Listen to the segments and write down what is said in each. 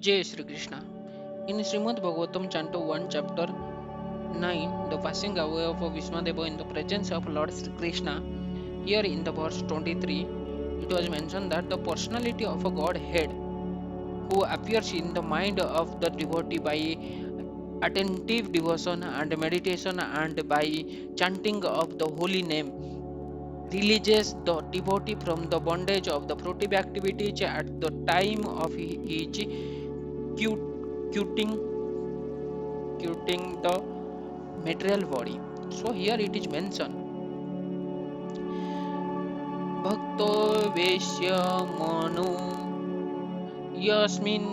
Jai Sri Krishna. In Srimad Bhagavatam, Canto 1, Chapter 9, the passing away of Bhīṣmadeva in the presence of Lord Sri Krishna, here in the verse 23, it was mentioned that the personality of a Godhead who appears in the mind of the devotee by attentive devotion and meditation and by chanting of the holy name releases the devotee from the bondage of the fruitive activities at the time of his quitting the material body. So here it is mentioned bhakto vesya manu yasmin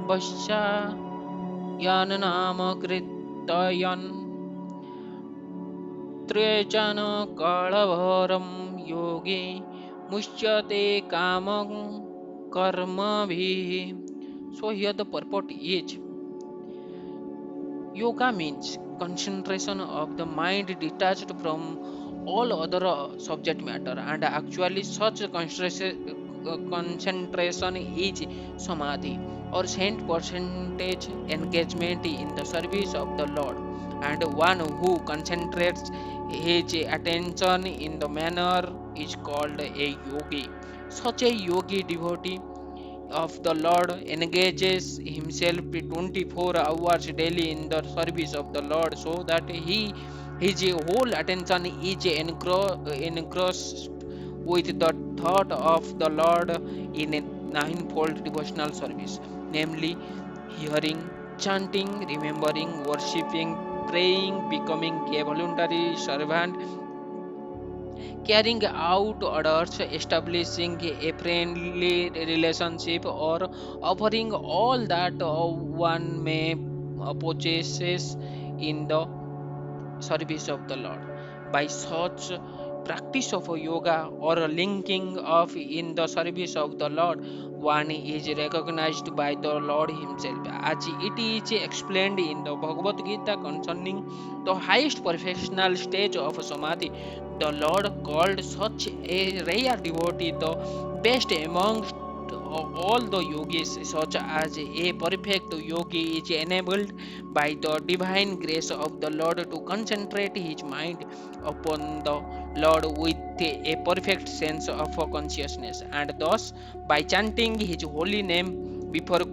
vasya yan nama kritayan trechana kalavaram yogi musyate kamam karma bhi. So here the purport is yoga means concentration of the mind detached from all other subject matter, and actually such concentration is samadhi or saint percentage engagement in the service of the Lord. And one who concentrates his attention in the manner is called a yogi. Such a yogi devotee of the Lord engages himself 24 hours daily in the service of the Lord, so that his whole attention is engrossed with the thought of the Lord in a ninefold devotional service, namely hearing, chanting, remembering, worshipping, praying, becoming a voluntary servant, carrying out orders, establishing a friendly relationship, or offering all that one may possesses in the service of the Lord. By such practice of yoga or linking of in the service of the Lord, one is recognized by the Lord Himself, as it is explained in the Bhagavad Gita concerning the highest perfectional stage of Samadhi. The Lord called such a rare devotee the best amongst all the yogis, such as a perfect yogi is enabled by the divine grace of the Lord to concentrate his mind upon the Lord with a perfect sense of consciousness, and thus by chanting his holy name before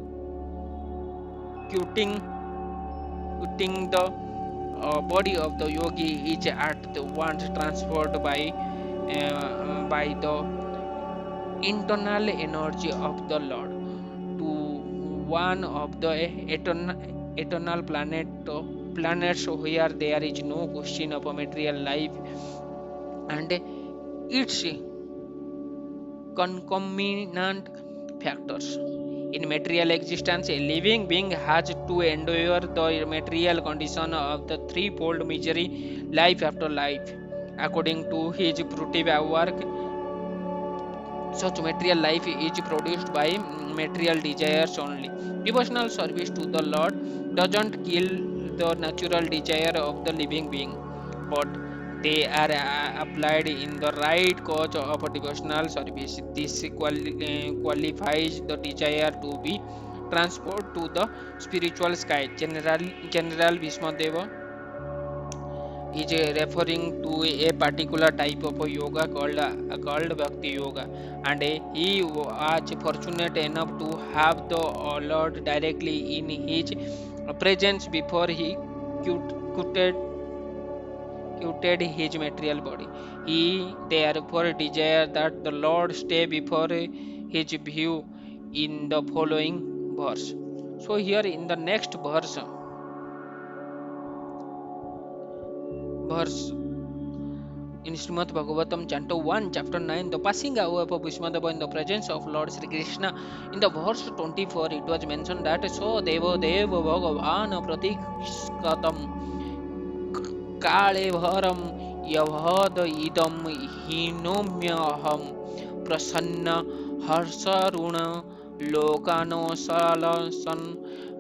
quitting, quitting the body of the yogi is at the once transferred by the internal energy of the Lord to one of the eternal planets where there is no question of a material life and its concomitant factors. In material existence, a living being has to endure the material condition of the threefold misery, life after life. According to his fruitive work, such material life is produced by material desires only. Devotional service to the Lord doesn't kill the natural desire of the living being, but they are applied in the right cause of a devotional service. This qualifies the desire to be transported to the spiritual sky. General Bhīṣmadeva is referring to a particular type of yoga called bhakti yoga, and he was fortunate enough to have the Lord directly in his presence before he quitted his material body. He therefore desired that the Lord stay before his view in the following verse. So here in the next verse in Srimad Bhagavatam, Canto 1, Chapter 9, the passing away of Bhīṣmadeva in the presence of Lord Sri Krishna. In the verse 24, it was mentioned that so Deva Bhagavan Pratikshkatam Kale Bharam Yavhad Idam Hinomyaham Prasanna Harsaruna Lokano Salasan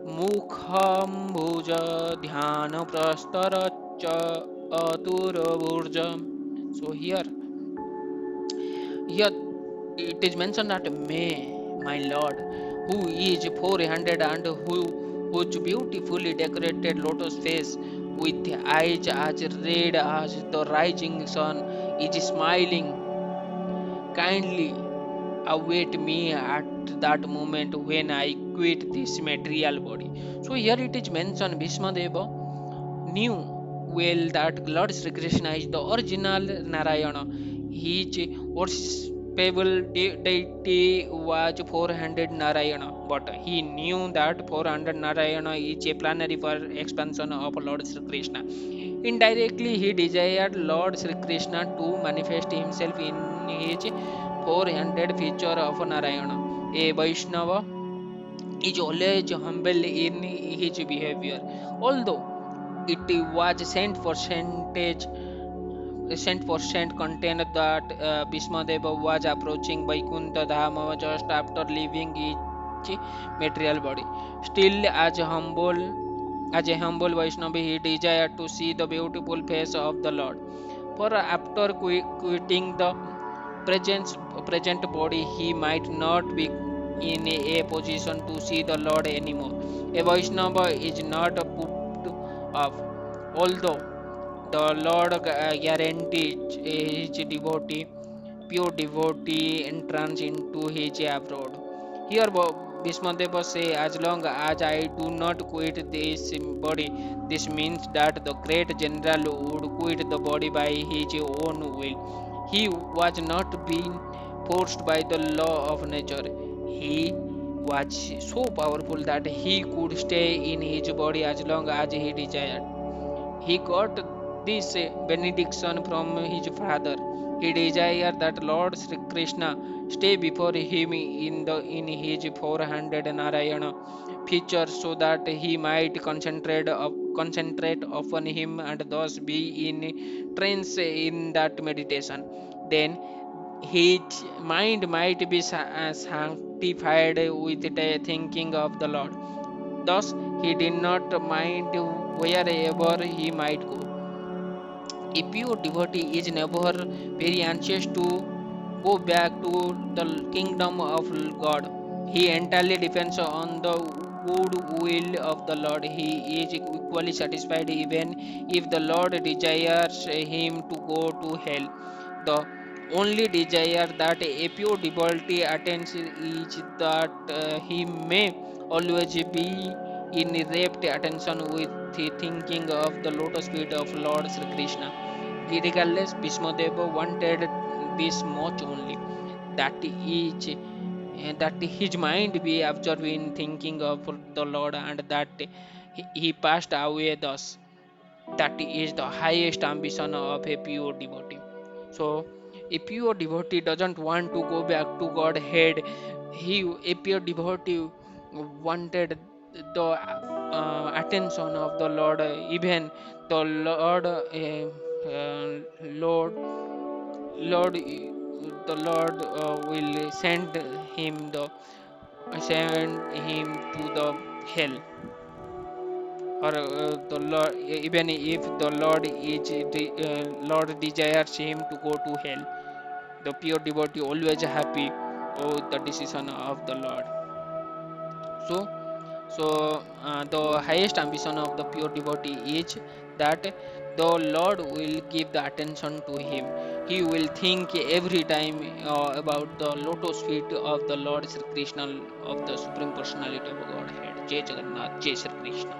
Mukham Bhuja Dhyana Prastara Atura Burja. So here it is mentioned that may my Lord who is forehanded and whose beautifully decorated lotus face with eyes as red as the rising sun is smiling kindly await me at that moment when I quit this material body. So here it is mentioned Bhīṣmadeva knew well that Lord Sri Krishna is the original Narayana. His worshipable deity was four-handed Narayana, but he knew that four-handed Narayana is a planetary for expansion of Lord Sri Krishna. Indirectly, he desired Lord Sri Krishna to manifest himself in his four-handed feature of Narayana. A Vaishnava is always humble in his behavior. Although it was cent contained that Bhīṣmadeva was approaching Vaikuntha Dhama just after leaving each material body. Still, as a humble Vaishnava, he desired to see the beautiful face of the Lord. For after quitting the present, present body, he might not be in a position to see the Lord anymore. A Vaishnava is not put off, although the Lord guarantees his devotee, pure devotee entrance into his abode. Here Bhīṣmadeva say, as long as I do not quit this body, this means that the great general would quit the body by his own will. He was not being forced by the law of nature. He was so powerful that he could stay in his body as long as he desired. He got this benediction from his father. He desired that Lord Sri Krishna stay before him in his four-handed Narayana feature so that he might concentrate upon him and thus be in trance in that meditation. Then his mind might be sanctified with the thinking of the Lord. Thus, he did not mind wherever he might go. A pure devotee is never very anxious to go back to the kingdom of God. He entirely depends on the good will of the Lord. He is equally satisfied even if the Lord desires him to go to hell. The only desire that a pure devotee attains is that he may always be in rapt attention with the thinking of the lotus feet of Lord Sri Krishna. Regardless, Bhīṣmadeva wanted this much only, that is, that his mind be absorbed in thinking of the Lord, and that he passed away thus. That is the highest ambition of a pure devotee. So, a pure devotee doesn't want to go back to Godhead. A pure devotee wanted the attention of the Lord, even the Lord, Lord, the Lord will send him to the hell, or the Lord, even if the Lord desires him to go to hell, the pure devotee always happy with the decision of the Lord. So, the highest ambition of the pure devotee is that the Lord will give the attention to him. He will think every time about the lotus feet of the Lord Sri Krishna, of the Supreme Personality of Godhead. Jai Jagannath, Jai Sri Krishna.